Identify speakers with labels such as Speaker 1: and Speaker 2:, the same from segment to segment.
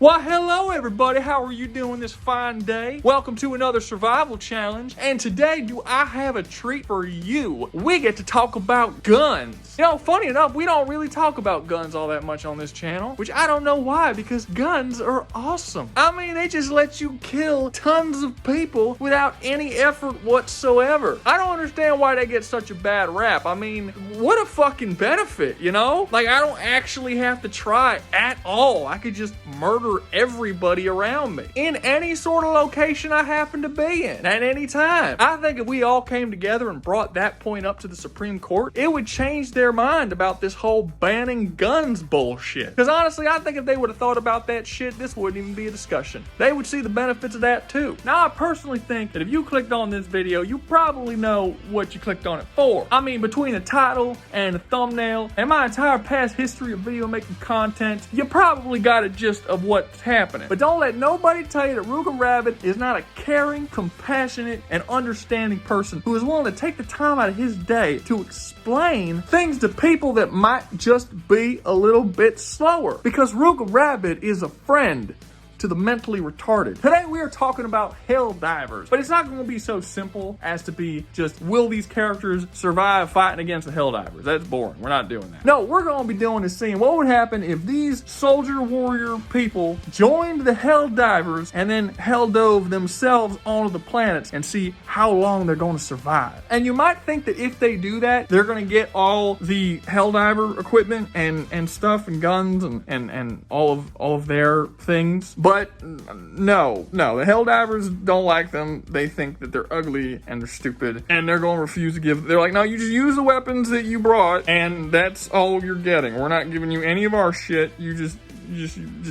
Speaker 1: Well, hello everybody, how are you doing this fine day? Welcome to another survival challenge, and today do I have a treat for you. We get to talk about guns. You know, funny enough, we don't really talk about guns all that much on this channel, which I don't know why, because guns are awesome. I mean, they just let you kill tons of people without any effort whatsoever. I don't understand why they get such a bad rap. I mean, what a fucking benefit, you know? Like, I don't actually have to try at all. I could just murder everybody around me in any sort of location I happen to be in at any time. I think if we all came together and brought that point up to the Supreme Court, it would change their mind about this whole banning guns bullshit. Because honestly, I think if they would have thought about that shit, this wouldn't even be a discussion. They would see the benefits of that too. Now, I personally think that if you clicked on this video, you probably know what you clicked on it for. I mean, between the title and the thumbnail and my entire past history of video making content, you probably got a gist of what's happening. But don't let nobody tell you that Rouga Rabid is not a caring, compassionate, and understanding person who is willing to take the time out of his day to explain things to people that might just be a little bit slower. Because Rouga Rabid is a friend to the mentally retarded. Today we are talking about Helldivers, but it's not going to be so simple as to be just, will these characters survive fighting against the Helldivers? That's boring. We're not doing that. No, we're going to be doing is seeing what would happen if these soldier warrior people joined the Helldivers and then Helldove themselves onto the planets and see how long they're going to survive. And you might think that if they do that, they're going to get all the Helldiver equipment and stuff and guns and all of their things. But no, the Helldivers don't like them. They think that they're ugly and they're stupid, and they're going to refuse to give. They're like, no, you just use the weapons that you brought, and that's all you're getting. We're not giving you any of our shit. You just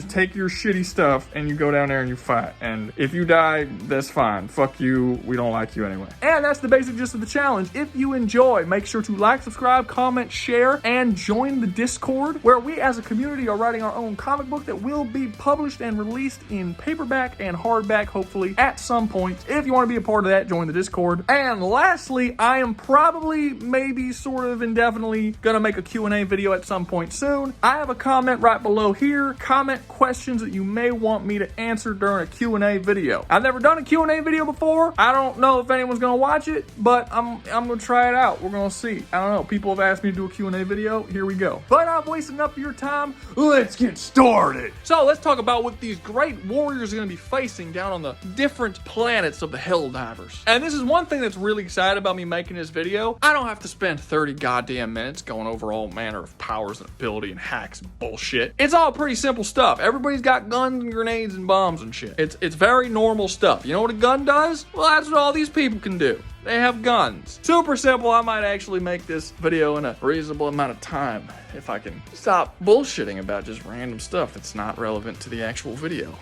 Speaker 1: take your shitty stuff and you go down there and you fight. And if you die, that's fine. Fuck you. We don't like you anyway. And that's the basic gist of the challenge. If you enjoy, make sure to like, subscribe, comment, share, and join the Discord, where we as a community are writing our own comic book that will be published and released in paperback and hardback, hopefully, at some point. If you want to be a part of that, join the Discord. And lastly, I am probably, maybe, sort of indefinitely gonna make a Q&A video at some point soon. I have a comment right below here. Comment questions that you may want me to answer during a Q&A video. I've never done a Q&A video before. I don't know if anyone's gonna watch it, but I'm gonna try it out. We're gonna see. I don't know. People have asked me to do a Q&A video. Here we go. But I've wasted enough of your time. Let's get started. So let's talk about what these great warriors are gonna be facing down on the different planets of the Helldivers. And this is one thing that's really exciting about me making this video. I don't have to spend 30 goddamn minutes going over all manner of powers and ability and hacks and bullshit. It's all pretty simple stuff. Everybody's got guns and grenades and bombs and shit. It's very normal stuff. You know what a gun does? Well, that's what all these people can do. They have guns. Super simple. I might actually make this video in a reasonable amount of time if I can stop bullshitting about just random stuff that's not relevant to the actual video.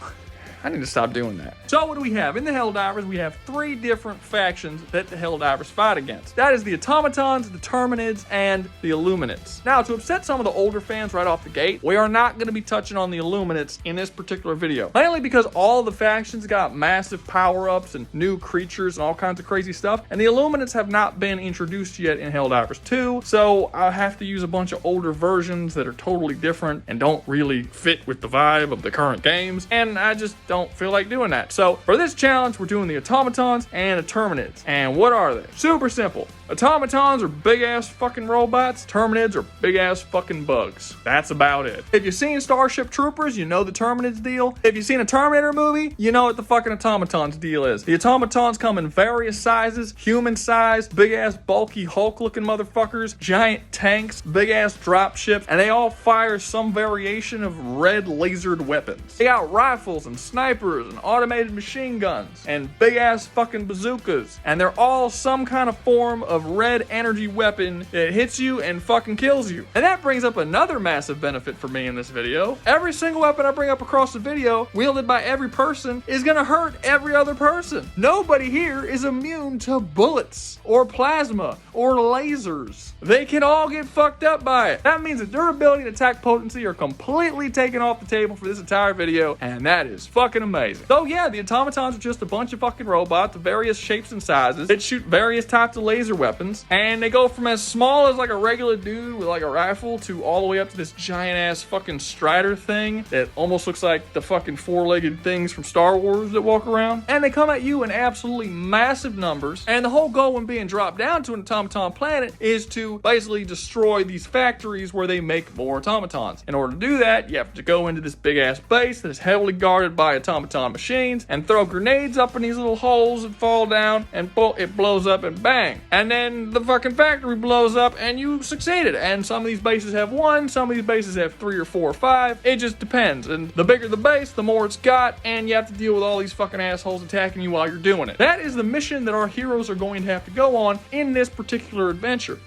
Speaker 1: I need to stop doing that. So what do we have? In the Helldivers, we have 3 different factions that the Helldivers fight against. That is the Automatons, the Terminids, and the Illuminates. Now, to upset some of the older fans right off the gate, we are not going to be touching on the Illuminates in this particular video. Mainly because all the factions got massive power-ups and new creatures and all kinds of crazy stuff, and the Illuminates have not been introduced yet in Helldivers 2, so I have to use a bunch of older versions that are totally different and don't really fit with the vibe of the current games, and I just don't feel like doing that. So for this challenge, we're doing the Automatons and the Terminids. And what are they? Super simple. Automatons are big ass fucking robots. Terminids are big ass fucking bugs. That's about it. If you've seen Starship Troopers, you know the Terminids deal. If you've seen a Terminator movie, you know what the fucking Automatons deal is. The Automatons come in various sizes, human size, big ass bulky Hulk looking motherfuckers, giant tanks, big ass drop ships, and they all fire some variation of red lasered weapons. They got rifles and snipers and automated machine guns and big ass fucking bazookas, and they're all some kind of form of red energy weapon that hits you and fucking kills you. And that brings up another massive benefit for me in this video. Every single weapon I bring up across the video, wielded by every person, is gonna hurt every other person. Nobody here is immune to bullets or plasma or lasers. They can all get fucked up by it. That means the durability and attack potency are completely taken off the table for this entire video, and that is fucking amazing. So yeah, the Automatons are just a bunch of fucking robots of various shapes and sizes that shoot various types of laser weapons. weapons, and they go from as small as like a regular dude with like a rifle to all the way up to this giant ass fucking strider thing that almost looks like the fucking four-legged things from Star Wars that walk around. And they come at you in absolutely massive numbers, and the whole goal when being dropped down to an automaton planet is to basically destroy these factories where they make more automatons. In order to do that, you have to go into this big ass base that is heavily guarded by automaton machines and throw grenades up in these little holes that fall down, and it blows up and bang. And then the fucking factory blows up and you succeeded. And some of these bases have one, some of these bases have 3 or 4 or 5. It just depends. And the bigger the base, the more it's got, and you have to deal with all these fucking assholes attacking you while you're doing it. That is the mission that our heroes are going to have to go on in this particular adventure.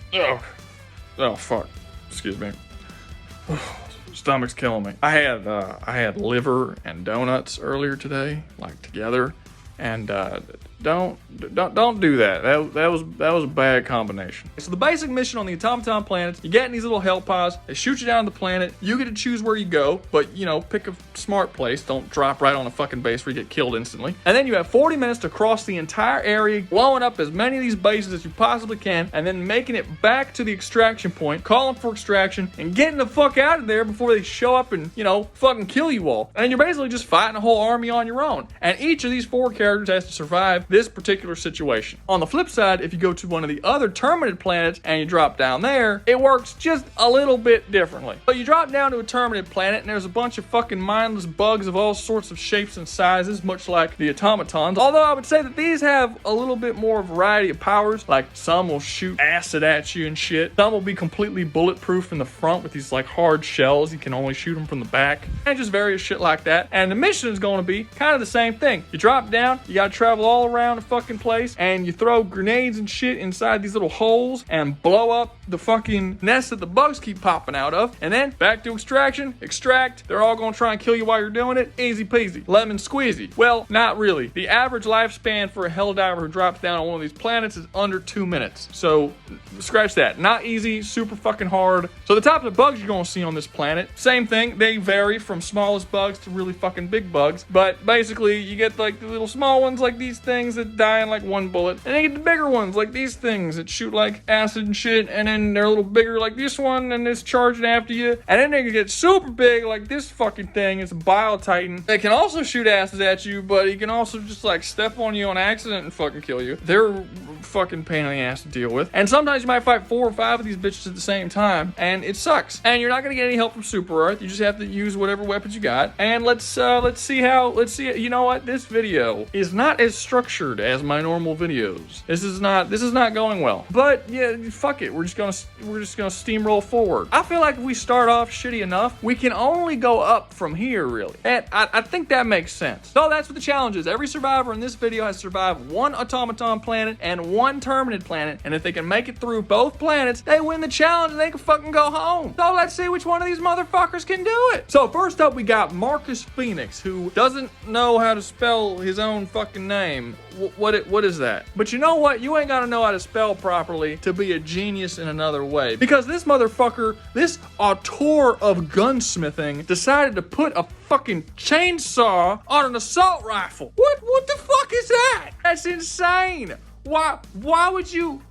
Speaker 1: Oh fuck. Excuse me. Stomach's killing me. I had liver and donuts earlier today, like together, and don't do that. That was a bad combination. So the basic mission on the automaton planets, you get in these little hell pods, they shoot you down to the planet, you get to choose where you go, but you know, pick a smart place, don't drop right on a fucking base where you get killed instantly. And then you have 40 minutes to cross the entire area, blowing up as many of these bases as you possibly can, and then making it back to the extraction point, calling for extraction, and getting the fuck out of there before they show up and, you know, fucking kill you all. And you're basically just fighting a whole army on your own. And each of these 4 characters has to survive this particular situation. On the flip side, if you go to one of the other terminated planets and you drop down there, it works just a little bit differently. But you drop down to a terminated planet and there's a bunch of fucking mindless bugs of all sorts of shapes and sizes, much like the automatons. Although I would say that these have a little bit more variety of powers. Like some will shoot acid at you and shit. Some will be completely bulletproof in the front with these like hard shells. You can only shoot them from the back. And just various shit like that. And the mission is going to be kind of the same thing. You drop down, you gotta travel all around the fucking place, and you throw grenades and shit inside these little holes and blow up the fucking nest that the bugs keep popping out of, and then back to extraction, extract. They're all gonna try and kill you while you're doing it. Easy peasy, lemon squeezy. Well, not really. The average lifespan for a Helldiver who drops down on one of these planets is under 2 minutes. So scratch that. Not easy, super fucking hard. So the types of bugs you're gonna see on this planet, same thing. They vary from smallest bugs to really fucking big bugs, but basically you get like the little small ones like these things that die in like 1 bullet, and then you get the bigger ones like these things that shoot like acid and shit, and then they're a little bigger like this one, and it's charging after you, and then they can get super big like this fucking thing. It's a Bile-Titan. They can also shoot acid at you, but he can also just like step on you on accident and fucking kill you. They're fucking pain in the ass to deal with, and sometimes you might fight 4 or 5 of these bitches at the same time, and it sucks. And you're not gonna get any help from Super Earth. You just have to use whatever weapons you got. And let's see. You know what? This video is not as structured as my normal videos. This is not going well. But yeah, fuck it. We're just gonna steamroll forward. I feel like if we start off shitty enough, we can only go up from here, really. And I think that makes sense. So that's what the challenge is. Every survivor in this video has survived 1 automaton planet and 1 terminated planet. And if they can make it through both planets, they win the challenge and they can fucking go home. So let's see which one of these motherfuckers can do it. So first up, we got Marcus Fenix, who doesn't know how to spell his own fucking name. What is that? But you know what? You ain't gotta know how to spell properly to be a genius in another way. Because this motherfucker, this auteur of gunsmithing, decided to put a fucking chainsaw on an assault rifle. What the fuck is that? That's insane. Why would you?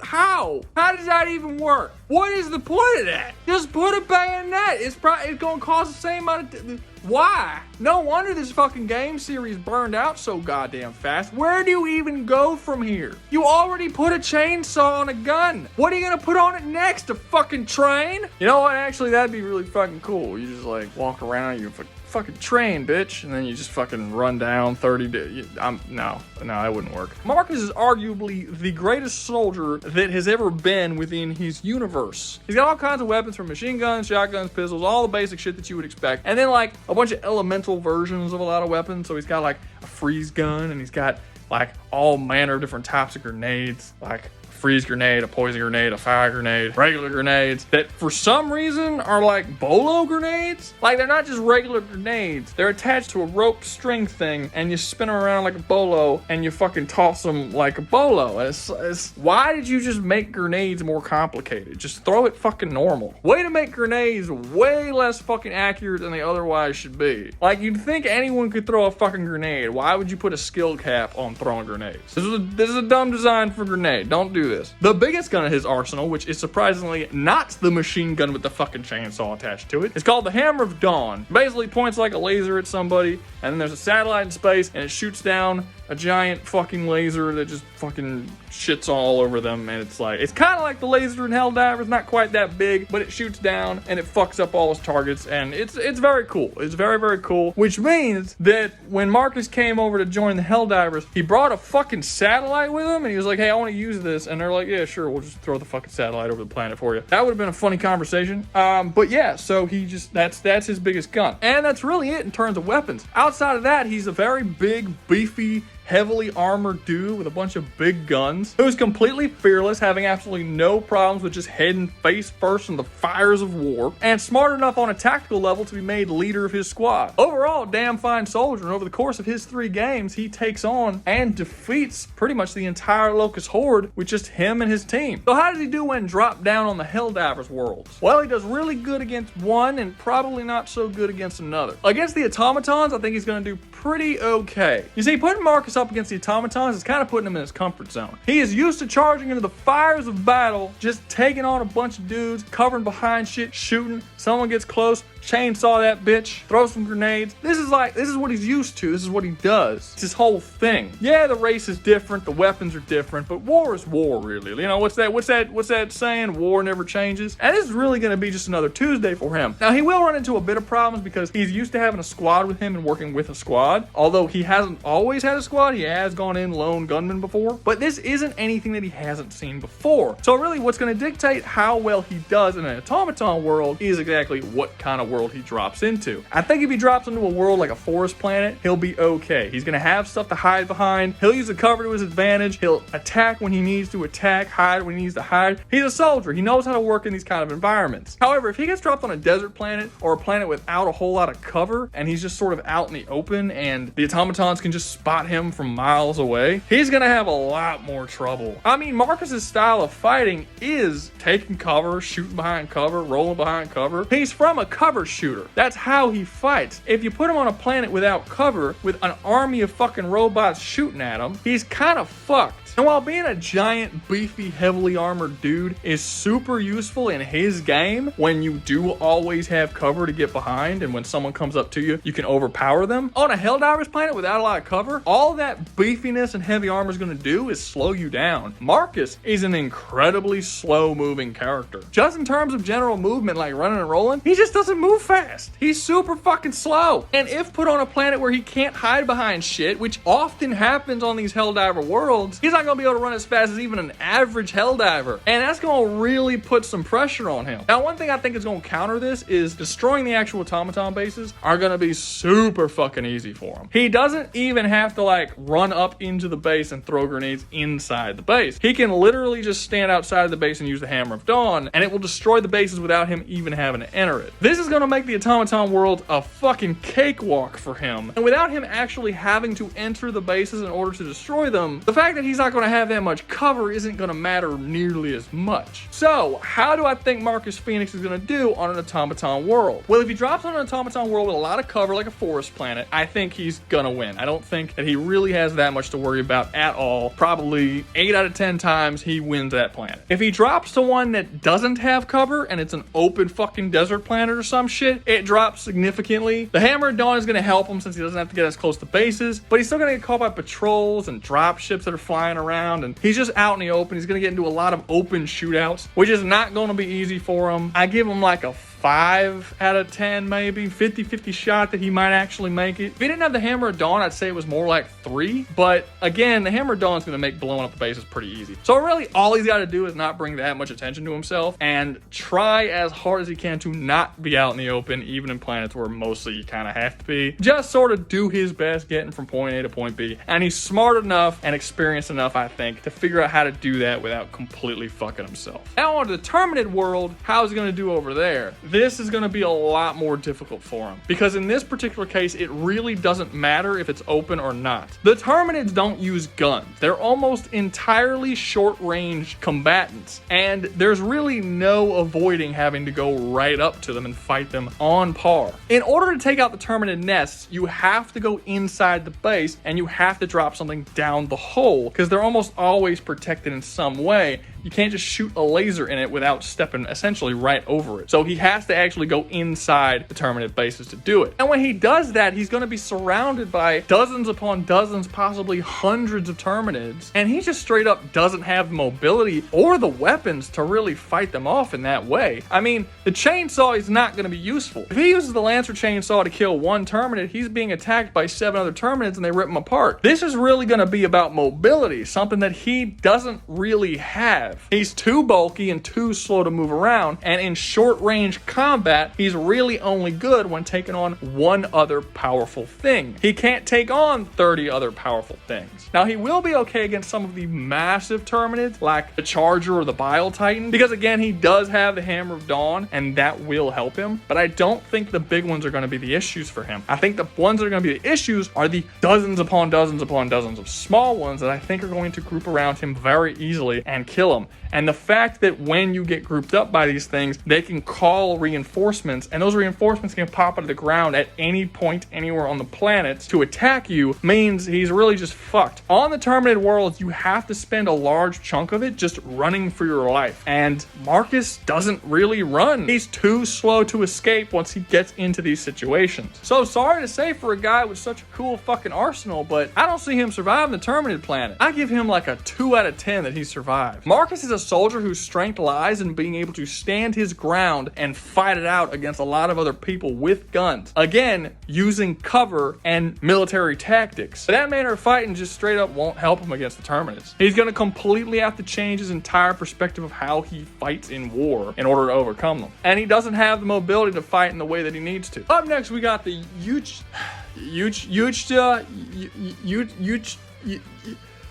Speaker 1: How does that even work? What is the point of that? Just put a bayonet. It's gonna cost the same amount of why? No wonder this fucking game series burned out so goddamn fast. Where do you even go from here? You already put a chainsaw on a gun. What are you gonna put on it next? A fucking train? You know what? Actually, that'd be really fucking cool. You just like walk around, you fucking train, bitch, and then you just fucking run down 30 days. No, that wouldn't work. Marcus is arguably the greatest soldier that has ever been within his universe. He's got all kinds of weapons, from machine guns, shotguns, pistols, all the basic shit that you would expect, and then like a bunch of elemental versions of a lot of weapons. So he's got like a freeze gun, and he's got like all manner of different types of grenades, like freeze grenade, a poison grenade, a fire grenade, regular grenades that for some reason are like bolo grenades. Like they're not just regular grenades. They're attached to a rope string thing and you spin them around like a bolo and you fucking toss them like a bolo. And it's why did you just make grenades more complicated? Just throw it fucking normal. Way to make grenades way less fucking accurate than they otherwise should be. Like you'd think anyone could throw a fucking grenade. Why would you put a skill cap on throwing grenades? This is a dumb design for a grenade. Don't do do this. The biggest gun in his arsenal, which is surprisingly not the machine gun with the fucking chainsaw attached to it, is called the Hammer of Dawn. Basically points like a laser at somebody, and then there's a satellite in space, and it shoots down a giant fucking laser that just fucking shits all over them, and it's kind of like the laser in Helldivers, not quite that big, but it shoots down and it fucks up all his targets, and it's very cool. It's very, very cool, which means that when Marcus came over to join the Helldivers, he brought a fucking satellite with him, and he was like, hey, I want to use this, and they're like, yeah, sure, we'll just throw the fucking satellite over the planet for you. That would have been a funny conversation, but yeah, so he just, that's his biggest gun, and that's really it in terms of weapons. Outside of that, he's a very big, beefy, heavily armored dude with a bunch of big guns who's completely fearless, having absolutely no problems with just heading face first in the fires of war, and smart enough on a tactical level to be made leader of his squad. Overall, damn fine soldier, and over the course of his 3 games, he takes on and defeats pretty much the entire Locust Horde with just him and his team. So how does he do when dropped down on the Helldivers worlds? Well, he does really good against one and probably not so good against another. Against the automatons, I think he's going to do pretty okay. You see, putting Marcus up against the automatons is kind of putting him in his comfort zone. He is used to charging into the fires of battle, just taking on a bunch of dudes, covering behind shit, shooting. Someone gets close, chainsaw that bitch, throw some grenades. This is what he's used to. This is what he does. It's his whole thing. Yeah, the race is different, the weapons are different, but war is war, really. You know, what's that saying? War never changes. And this is really going to be just another Tuesday for him. Now, he will run into a bit of problems because he's used to having a squad with him and working with a squad. Although he hasn't always had a squad, he has gone in lone gunman before. But this isn't anything that he hasn't seen before. So really, what's going to dictate how well he does in an automaton world is exactly what kind of world he drops into. I think if he drops into a world like a forest planet, he'll be okay. He's gonna have stuff to hide behind. He'll use the cover to his advantage. He'll attack when he needs to attack, hide when he needs to hide. He's a soldier. He knows how to work in these kind of environments. However, if he gets dropped on a desert planet or a planet without a whole lot of cover and he's just sort of out in the open and the automatons can just spot him from miles away, he's gonna have a lot more trouble. I mean, Marcus's style of fighting is taking cover, shooting behind cover, rolling behind cover. He's from a cover shooter. That's how he fights. If you put him on a planet without cover, with an army of fucking robots shooting at him, he's kind of fucked. And while being a giant, beefy, heavily armored dude is super useful in his game, when you do always have cover to get behind, and when someone comes up to you, you can overpower them. On a Helldivers planet without a lot of cover, all that beefiness and heavy armor is going to do is slow you down. Marcus is an incredibly slow-moving character. Just in terms of general movement, like running and rolling, he just doesn't move fast. He's super fucking slow. And if put on a planet where he can't hide behind shit, which often happens on these Helldiver worlds, he's not going to be able to run as fast as even an average Helldiver. And that's going to really put some pressure on him. Now, one thing I think is going to counter this is destroying the actual automaton bases are going to be super fucking easy for him. He doesn't even have to like run up into the base and throw grenades inside the base. He can literally just stand outside of the base and use the Hammer of Dawn, and it will destroy the bases without him even having to enter it. This is going to make the automaton world a fucking cakewalk for him. And without him actually having to enter the bases in order to destroy them, the fact that he's not going to have that much cover isn't going to matter nearly as much. So, how do I think Marcus Fenix is going to do on an automaton world? Well, if he drops on an automaton world with a lot of cover like a forest planet, I think he's going to win. I don't think that he really has that much to worry about at all. Probably 8 out of 10 times he wins that planet. If he drops to one that doesn't have cover and it's an open fucking desert planet or some shit, it drops significantly. The Hammer of Dawn is going to help him since he doesn't have to get as close to bases, but he's still going to get caught by patrols and drop ships that are flying around, and he's just out in the open. He's going to get into a lot of open shootouts, which is not going to be easy for him. I give him like a 5 out of 10, maybe 50-50 shot that he might actually make it. If he didn't have the Hammer of Dawn, I'd say it was more like 3, but again, the Hammer of Dawn is going to make blowing up the bases pretty easy. So really all he's got to do is not bring that much attention to himself and try as hard as he can to not be out in the open, even in planets where mostly you kind of have to be. Just sort of do his best getting from point A to point B, and he's smart enough and experienced enough, I think, to figure out how to do that without completely fucking himself. Now on to the Terminated world, how's he going to do over there? this is going to be a lot more difficult for him. Because in this particular case, it really doesn't matter if it's open or not. The Terminids don't use guns. They're almost entirely short-range combatants. And there's really no avoiding having to go right up to them and fight them on par. In order to take out the Terminid nests, you have to go inside the base and you have to drop something down the hole because they're almost always protected in some way. You can't just shoot a laser in it without stepping essentially right over it. So he has to actually go inside the Terminid bases to do it. And when he does that, he's going to be surrounded by dozens upon dozens, possibly hundreds of Terminids. And he just straight up doesn't have the mobility or the weapons to really fight them off in that way. I mean, the chainsaw is not going to be useful. If he uses the Lancer chainsaw to kill one Terminid, he's being attacked by 7 other Terminids and they rip him apart. This is really going to be about mobility, something that he doesn't really have. He's too bulky and too slow to move around, and in short range combat, he's really only good when taking on one other powerful thing. He can't take on 30 other powerful things. Now, he will be okay against some of the massive Terminids, like the Charger or the Bile Titan, because again, he does have the Hammer of Dawn, and that will help him, but I don't think the big ones are going to be the issues for him. I think the ones that are going to be the issues are the dozens upon dozens upon dozens of small ones that I think are going to group around him very easily and kill him. And the fact that when you get grouped up by these things, they can call reinforcements, and those reinforcements can pop out of the ground at any point anywhere on the planet to attack you, means he's really just fucked. On the Terminated world, you have to spend a large chunk of it just running for your life. And Marcus doesn't really run. He's too slow to escape once he gets into these situations. So sorry to say for a guy with such a cool fucking arsenal, but I don't see him surviving the Terminated planet. I give him like a 2 out of 10 that he survived. Marcus is a soldier whose strength lies in being able to stand his ground and fight it out against a lot of other people with guns. Again, using cover and military tactics. But that manner of fighting just straight up won't help him against the Terminids. He's going to completely have to change his entire perspective of how he fights in war in order to overcome them. And he doesn't have the mobility to fight in the way that he needs to. Up next, we got the Yautja.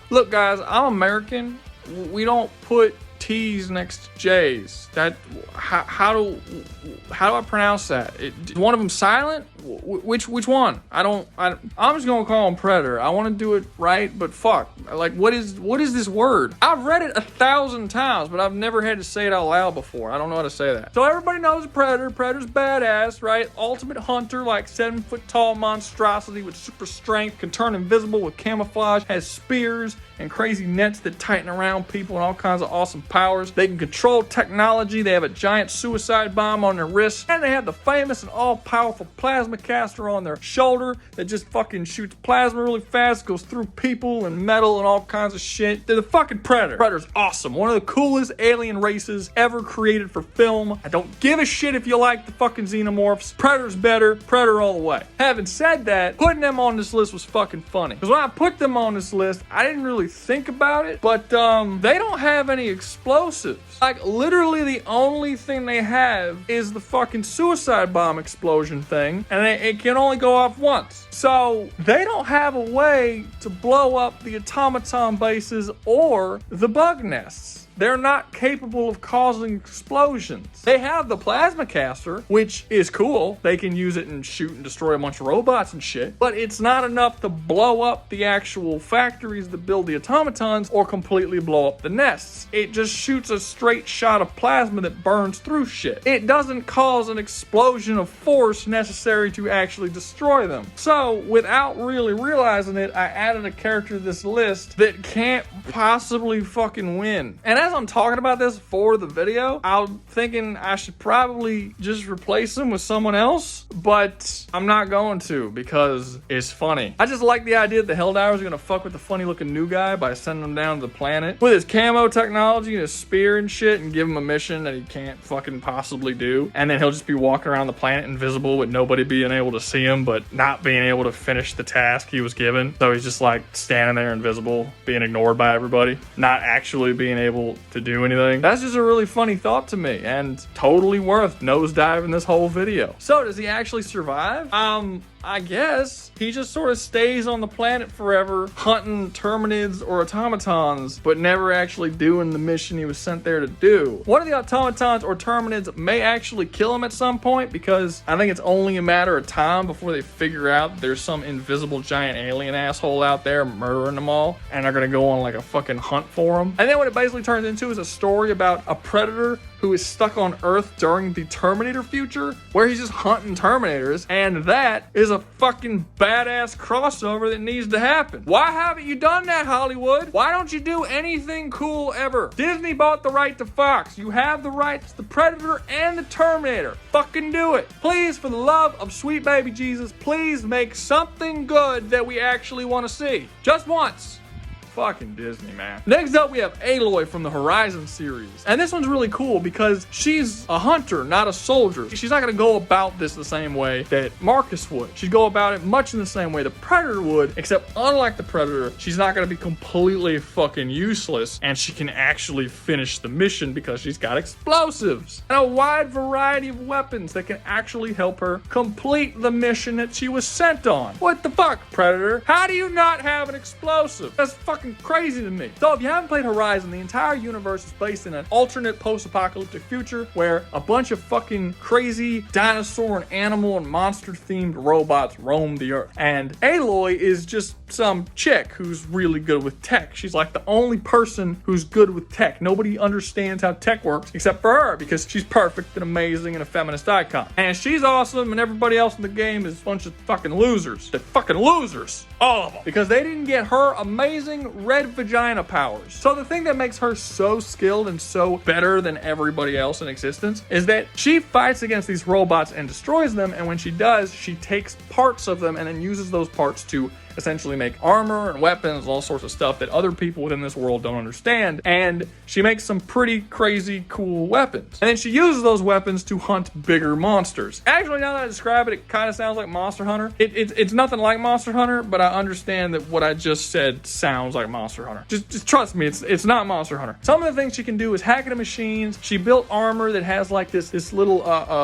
Speaker 1: Look, guys, I'm American. We don't put T's next to J's. How do I pronounce that? Is one of them silent? Which one? I'm just gonna call him Predator. I want to do it right, but fuck. Like, what is this word? I've read it 1,000 times, but I've never had to say it out loud before. I don't know how to say that. So everybody knows a Predator. Predator's badass, right? Ultimate hunter, like 7-foot tall monstrosity with super strength, can turn invisible with camouflage, has spears and crazy nets that tighten around people and all kinds of awesome powers. They can control technology. They have a giant suicide bomb on their wrist, and they have the famous and all-powerful plasma caster on their shoulder that just fucking shoots plasma really fast, goes through people and metal and all kinds of shit. They're the fucking Predator. Predator's awesome. One of the coolest alien races ever created for film. I don't give a shit if you like the fucking xenomorphs. Predator's better. Predator all the way. Having said that, putting them on this list was fucking funny. Because when I put them on this list, I didn't really think about it, but they don't have any explosives. Like, literally the only thing they have is the fucking suicide bomb explosion thing, and it can only go off once. So they don't have a way to blow up the automaton bases or the bug nests. They're not capable of causing explosions. They have the plasma caster, which is cool. They can use it and shoot and destroy a bunch of robots and shit, but it's not enough to blow up the actual factories that build the automatons or completely blow up the nests. It just shoots a straight shot of plasma that burns through shit. It doesn't cause an explosion of force necessary to actually destroy them. So, without really realizing it, I added a character to this list that can't possibly fucking win. And as I'm talking about this for the video, I'm thinking I should probably just replace him with someone else, but I'm not going to because it's funny. I just like the idea that the Helldivers are gonna fuck with the funny looking new guy by sending him down to the planet with his camo technology and his spear and shit and give him a mission that he can't fucking possibly do. And then he'll just be walking around the planet invisible with nobody being able to see him, but not being able to finish the task he was given. So he's just like standing there invisible, being ignored by everybody, not actually being able to do anything. That's just a really funny thought to me and totally worth nosediving this whole video. So does he actually survive? I guess he just sort of stays on the planet forever, hunting Terminids or automatons, but never actually doing the mission he was sent there to do. One of the automatons or Terminids may actually kill him at some point, because I think it's only a matter of time before they figure out there's some invisible giant alien asshole out there murdering them all, and they're gonna go on like a fucking hunt for him. And then what it basically turns into is a story about a predator who is stuck on Earth during the Terminator future, where he's just hunting Terminators, and that is a fucking badass crossover that needs to happen. Why haven't you done that, Hollywood? Why don't you do anything cool ever? Disney bought the right to Fox. You have the rights to the Predator and the Terminator. Fucking do it. Please, for the love of sweet baby Jesus, please make something good that we actually want to see. Just once. Fucking Disney, man. Next up, we have Aloy from the Horizon series. And this one's really cool because she's a hunter, not a soldier. She's not gonna go about this the same way that Marcus would. She'd go about it much in the same way the Predator would, except unlike the Predator, she's not gonna be completely fucking useless, and she can actually finish the mission because she's got explosives and a wide variety of weapons that can actually help her complete the mission that she was sent on. What the fuck, Predator? How do you not have an explosive? That's fucking crazy to me. So if you haven't played Horizon, the entire universe is based in an alternate post-apocalyptic future where a bunch of fucking crazy dinosaur and animal and monster themed robots roam the earth. And Aloy is just some chick who's really good with tech. She's like the only person who's good with tech. Nobody understands how tech works except for her, because she's perfect and amazing and a feminist icon. And she's awesome, and everybody else in the game is a bunch of fucking losers. They're fucking losers. All of them. Because they didn't get her amazing red vagina powers. So the thing that makes her so skilled and so better than everybody else in existence is that she fights against these robots and destroys them, and when she does, she takes parts of them and then uses those parts to essentially make armor and weapons, all sorts of stuff that other people within this world don't understand. And she makes some pretty crazy cool weapons. And then she uses those weapons to hunt bigger monsters. Actually, now that I describe it, it kind of sounds like Monster Hunter. It's nothing like Monster Hunter, but I understand that what I just said sounds like Monster Hunter. Just trust me, it's not Monster Hunter. Some of the things she can do is hack into machines. She built armor that has like this little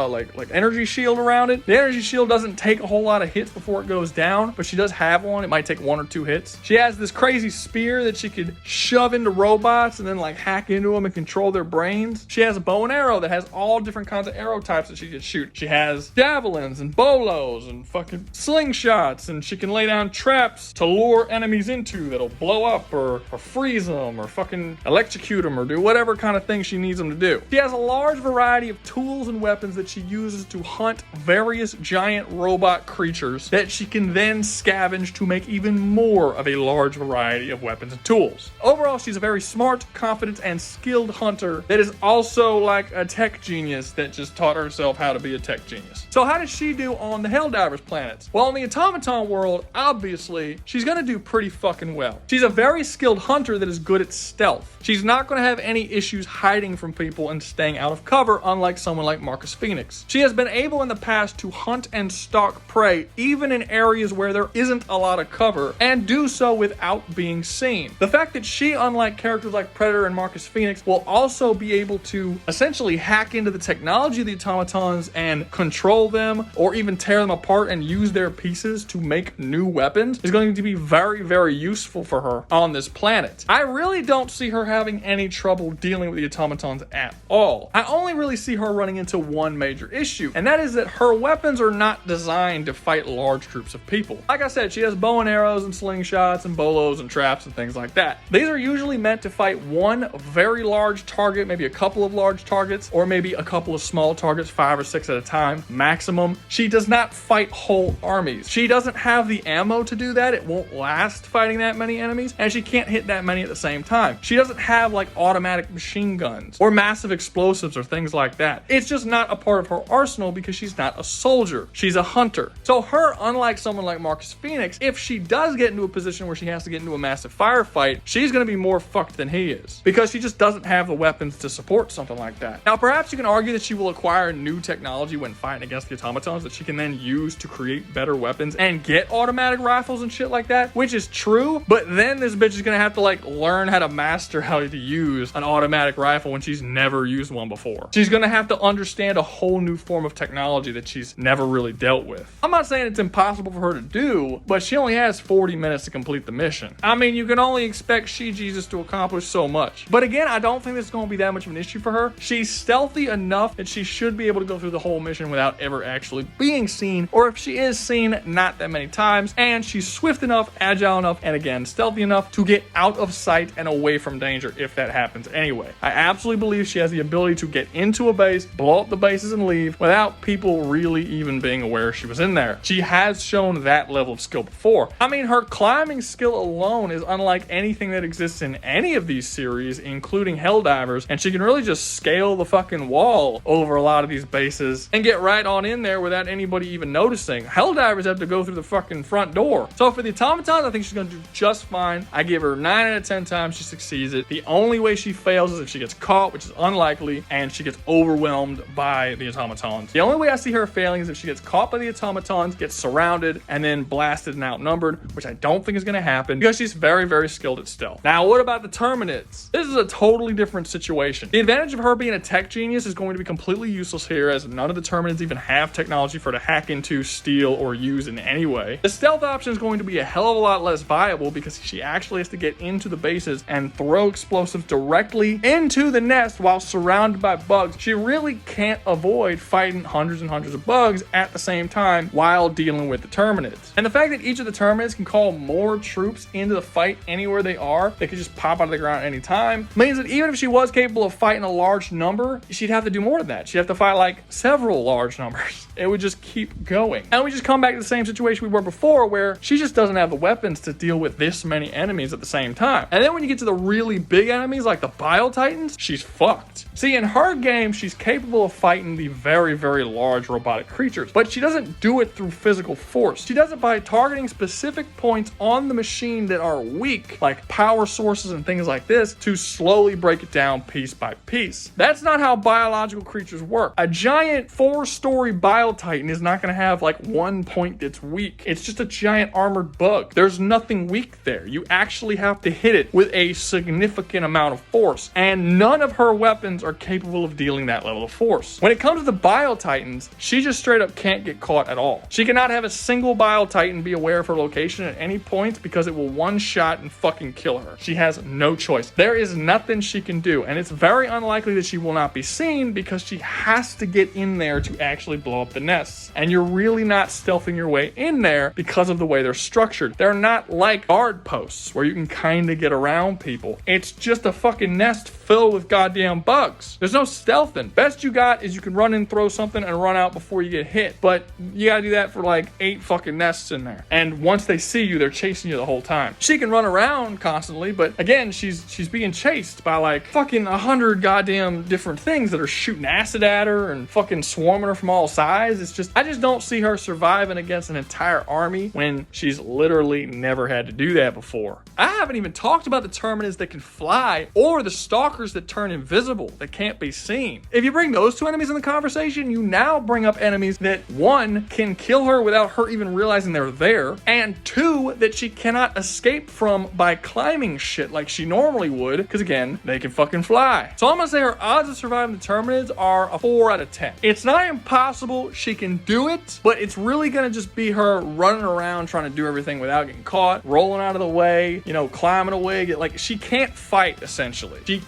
Speaker 1: like energy shield around it. The energy shield doesn't take a whole lot of hits before it goes down, but she does have one. It might take 1 or 2 hits. She has this crazy spear that she could shove into robots and then like hack into them and control their brains. She has a bow and arrow that has all different kinds of arrow types that she can shoot. She has javelins and bolos and fucking slingshots, and she can lay down traps to lure enemies into that'll blow up or freeze them or fucking electrocute them or do whatever kind of thing she needs them to do. She has a large variety of tools and weapons that she uses to hunt various giant robot creatures that she can then scavenge to make even more of a large variety of weapons and tools. Overall, she's a very smart, confident, and skilled hunter that is also like a tech genius that just taught herself how to be a tech genius. So how does she do on the Helldivers planets? Well, in the automaton world, obviously, she's gonna do pretty fucking well. She's a very skilled hunter that is good at stealth. She's not gonna have any issues hiding from people and staying out of cover, unlike someone like Marcus Fenix. She has been able in the past to hunt and stalk prey, even in areas where there isn't a lot of cover, and do so without being seen. The fact that she, unlike characters like Predator and Marcus Fenix, will also be able to essentially hack into the technology of the automatons and control them, or even tear them apart and use their pieces to make new weapons, is going to be very, very useful for her on this planet. I really don't see her having any trouble dealing with the automatons at all. I only really see her running into one major issue, and that is that her weapons are not designed to fight large groups of people. Like I said, she has bow and arrows and slingshots and bolos and traps and things like that. These are usually meant to fight one very large target, maybe a couple of large targets, or maybe a couple of small targets, 5 or 6 at a time maximum. She does not fight whole armies. She doesn't have the ammo to do that. It won't last fighting that many enemies, and she can't hit that many at the same time. She doesn't have like automatic machine guns or massive explosives or things like that. It's just not a part of her arsenal because she's not a soldier. She's a hunter. So her, unlike someone like Marcus Fenix, if she does get into a position where she has to get into a massive firefight, she's going to be more fucked than he is because she just doesn't have the weapons to support something like that. Now, perhaps you can argue that she will acquire new technology when fighting against the automatons that she can then use to create better weapons and get automatic rifles and shit like that, which is true, but then this bitch is gonna have to like learn how to master how to use an automatic rifle when she's never used one before. She's gonna have to understand a whole new form of technology that she's never really dealt with. I'm not saying it's impossible for her to do, but she only has 40 minutes to complete the mission. I mean, you can only expect She-Jesus to accomplish so much. But again, I don't think it's gonna be that much of an issue for her. She's stealthy enough that she should be able to go through the whole mission without ever actually being seen, or if she is seen, not that many times, and she's swift enough, agile enough, and again, stealthy enough to get out of sight and away from danger if that happens anyway. I absolutely believe she has the ability to get into a base, blow up the bases, and leave without people really even being aware she was in there. She has shown that level of skill before. I mean, her climbing skill alone is unlike anything that exists in any of these series, including Helldivers, and she can really just scale the fucking wall over a lot of these bases and get right on in there without anybody even noticing. Helldivers have to go through the fucking front door. So for the automatons, I think she's gonna do just fine. I give her 9 out of 10 times she succeeds it. The only way she fails is if she gets caught, which is unlikely, and she gets overwhelmed by the automatons. The only way I see her failing is if she gets caught by the automatons, gets surrounded, and then blasted and outnumbered, which I don't think is gonna happen because she's very, very skilled at stealth. Now, what about the Terminids? This is a totally different situation. The advantage of her being a tech genius is going to be completely useless here, as none of the Terminids even have technology for her to hack into, steal, or use in any way. The stealth option is going to be a hell of a lot less viable because she actually has to get into the bases and throw explosives directly into the nest while surrounded by bugs. She really can't avoid fighting hundreds and hundreds of bugs at the same time while dealing with the Terminids. And the fact that each of the Terminids can call more troops into the fight anywhere they are, they could just pop out of the ground at any time, means that even if she was capable of fighting a large number, she'd have to do more than that. She'd have to fight like several large numbers. It would just keep going. And we just come back to the same situation we were before, where she just doesn't have the weapons to deal with this many enemies at the same time. And then when you get to the really big enemies like the Bile Titans, she's fucked. See, in her game, she's capable of fighting the very, very large robotic creatures, but she doesn't do it through physical force. She does it by targeting specific points on the machine that are weak, like power sources and things like this, to slowly break it down piece by piece. That's not how biological creatures work. A giant 4-story Bile Titan is not going to have like one point that's weak. It's just a giant armored bug. There's nothing weak there. You actually have to hit it with a significant amount of force, and none of her weapons are capable of dealing that level of force. When it comes to the Bile Titans, she just straight up can't get caught at all. She cannot have a single Bile Titan be aware of her location at any point because it will one-shot and fucking kill her. She has no choice. There is nothing she can do, and it's very unlikely that she will not be seen because she has to get in there to actually blow up the nests. And you're really not stealthing your way in there because of the way they're structured. They're not like guard posts where you can kind of get around people. It's just a fucking nest filled with goddamn bugs. There's no stealthing. Best you got is you can run in, throw something, and run out before you get hit. But you gotta do that for like 8 fucking nests in there. And once they see you, they're chasing you the whole time. She can run around constantly, but again, she's being chased by like fucking 100 goddamn different things that are shooting acid at her and fucking swarming her from all sides. It's just, I just don't see her surviving against an entire army when she's literally never had to do that before. I haven't even talked about the Terminids that can fly or the stalkers that turn invisible, that can't be seen. If you bring those two enemies in the conversation, you now bring up enemies that, one, can kill her without her even realizing they're there, and two, that she cannot escape from by climbing shit like she normally would, because again, they can fucking fly. So I'm gonna say her odds of surviving the Terminids are a 4 out of 10. It's not impossible, she can do it, but it's really gonna just be her running around trying to do everything without getting caught, rolling out of the way, you know, climbing away. Like, she can't fight, essentially. She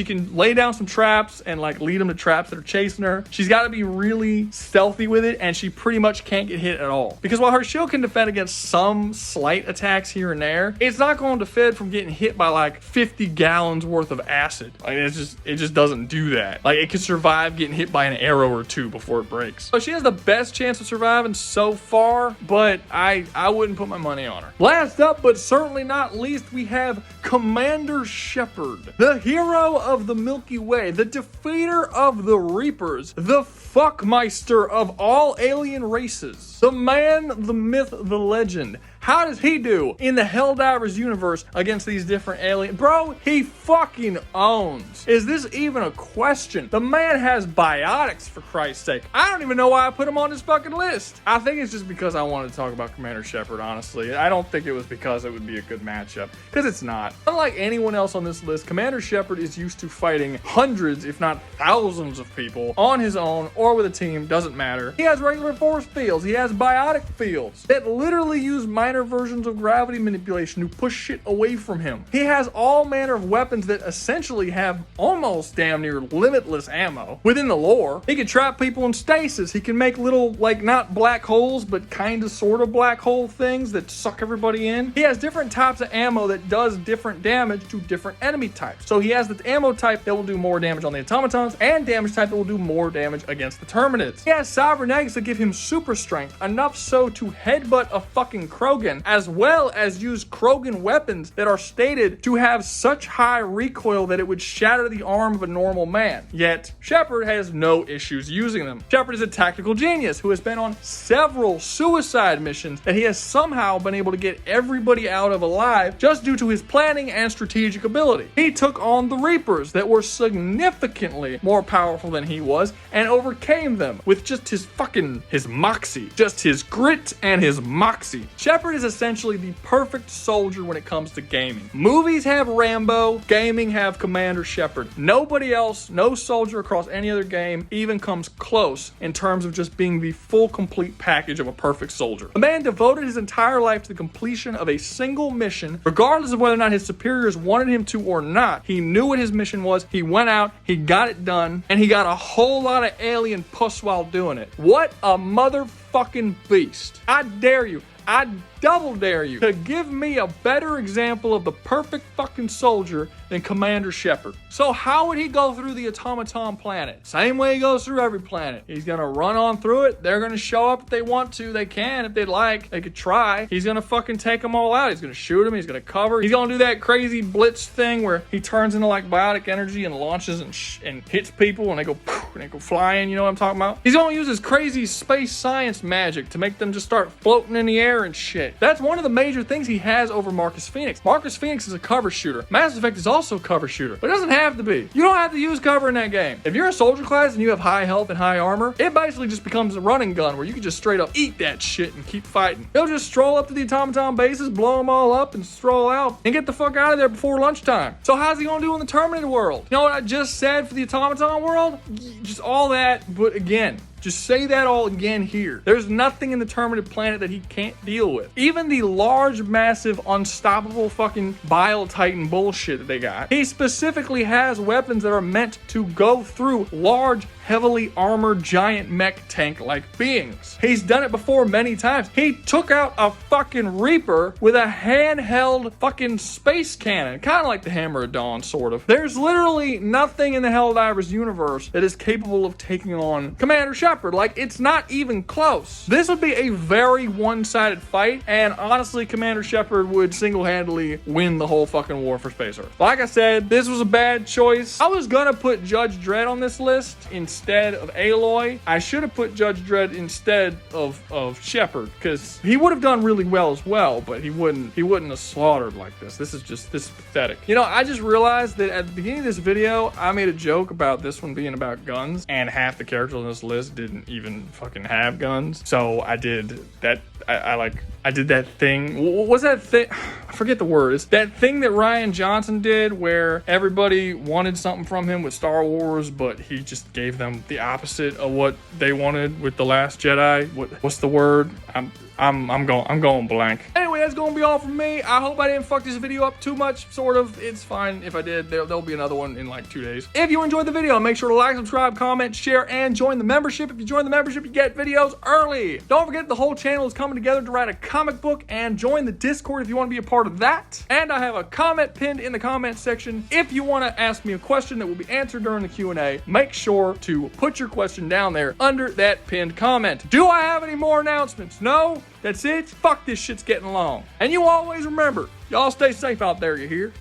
Speaker 1: can lay down some traps and like lead them to traps that are chasing her. She's got to be really stealthy with it, and she pretty much can't get hit at all. Because while her shield can defend against some slight attacks here and there, it's not going to defend from getting hit by like 50 gallons worth of acid. Like, it just doesn't do that. Like, it can survive getting hit by an arrow or two before it breaks. So she has the best chance of surviving so far, but I wouldn't put my money on her. Last up, but certainly not least, we have Commander Shepard, the hero of the Milky Way, the defeater of the Reapers, the fuckmeister of all alien races, the man, the myth, the legend, How does he do in the Helldivers universe against these different aliens? Bro, he fucking owns. Is this even a question? The man has biotics, for Christ's sake. I don't even know why I put him on this fucking list. I think it's just because I wanted to talk about Commander Shepard, honestly. I don't think it was because it would be a good matchup, because it's not. Unlike anyone else on this list, Commander Shepard is used to fighting hundreds, if not thousands of people on his own or with a team, doesn't matter. He has regular force fields. He has biotic fields that literally use minor versions of gravity manipulation to push shit away from him. He has all manner of weapons that essentially have almost damn near limitless ammo within the lore. He can trap people in stasis. He can make little, like, not black holes, but kind of sort of black hole things that suck everybody in. He has different types of ammo that does different damage to different enemy types. So he has the ammo type that will do more damage on the automatons and damage type that will do more damage against the Terminids. He has cybernetics that give him super strength, enough so to headbutt a fucking Krogan, as well as use Krogan weapons that are stated to have such high recoil that it would shatter the arm of a normal man. Yet, Shepard has no issues using them. Shepard is a tactical genius who has been on several suicide missions that he has somehow been able to get everybody out of alive just due to his planning and strategic ability. He took on the Reapers that were significantly more powerful than he was and overcame them with just his moxie, just his grit and his moxie. Shepard is essentially the perfect soldier when it comes to gaming. Movies have Rambo, gaming have Commander Shepard. Nobody else, no soldier across any other game even comes close in terms of just being the full complete package of a perfect soldier. The man devoted his entire life to the completion of a single mission, regardless of whether or not his superiors wanted him to or not. He knew what his mission was, he went out, he got it done, and he got a whole lot of alien puss while doing it. What a motherfucking beast. I dare you, I double dare you to give me a better example of the perfect fucking soldier than Commander Shepard. So how would he go through the automaton planet? Same way he goes through every planet. He's gonna run on through it. They're gonna show up if they want to. They can if they'd like. They could try. He's gonna fucking take them all out. He's gonna shoot them. He's gonna cover. He's gonna do that crazy blitz thing where he turns into like biotic energy and launches and hits people and they go poof, and they go flying. You know what I'm talking about? He's gonna use his crazy space science magic to make them just start floating in the air and shit. That's one of the major things he has over Marcus Fenix. Marcus Fenix is a cover shooter. Mass Effect is also a cover shooter, but it doesn't have to be. You don't have to use cover in that game. If you're a soldier class and you have high health and high armor, it basically just becomes a running gun where you can just straight up eat that shit and keep fighting. He'll just stroll up to the automaton bases, blow them all up, and stroll out and get the fuck out of there before lunchtime. So how's he gonna do in the Terminator world? You know what I just said for the automaton world? Just all that, but again. Just say that all again here. There's nothing in the Terminated planet that he can't deal with. Even the large, massive, unstoppable fucking Bile Titan bullshit that they got. He specifically has weapons that are meant to go through large, heavily armored, giant mech tank-like beings. He's done it before many times. He took out a fucking Reaper with a handheld fucking space cannon. Kind of like the Hammer of Dawn, sort of. There's literally nothing in the Helldivers universe that is capable of taking on Commander Shepard. Like, it's not even close. This would be a very one-sided fight, and honestly, Commander Shepard would single-handedly win the whole fucking war for Space Earth. Like I said, this was a bad choice. I was gonna put Judge Dredd on this list instead of Aloy. I should have put Judge Dredd instead of Shepard, because he would have done really well as well, but he wouldn't have slaughtered like this. This is pathetic. You know, I just realized that at the beginning of this video, I made a joke about this one being about guns, and half the characters on this list didn't even fucking have guns. So I did that. I did that thing. What was that thing? I forget the word. It's that thing that Ryan Johnson did where everybody wanted something from him with Star Wars, but he just gave them the opposite of what they wanted with The Last Jedi. What's the word? I'm going blank. Anyway, that's gonna be all from me. I hope I didn't fuck this video up too much, sort of. It's fine if I did. There'll be another one in like 2 days. If you enjoyed the video, make sure to like, subscribe, comment, share, and join the membership. If you join the membership, you get videos early. Don't forget the whole channel is coming together to write a comic book, and join the Discord if you want to be a part of that. And I have a comment pinned in the comment section. If you want to ask me a question that will be answered during the Q&A, make sure to put your question down there under that pinned comment. Do I have any more announcements? No? That's it? Fuck, this shit's getting long. And you always remember, y'all stay safe out there, you hear?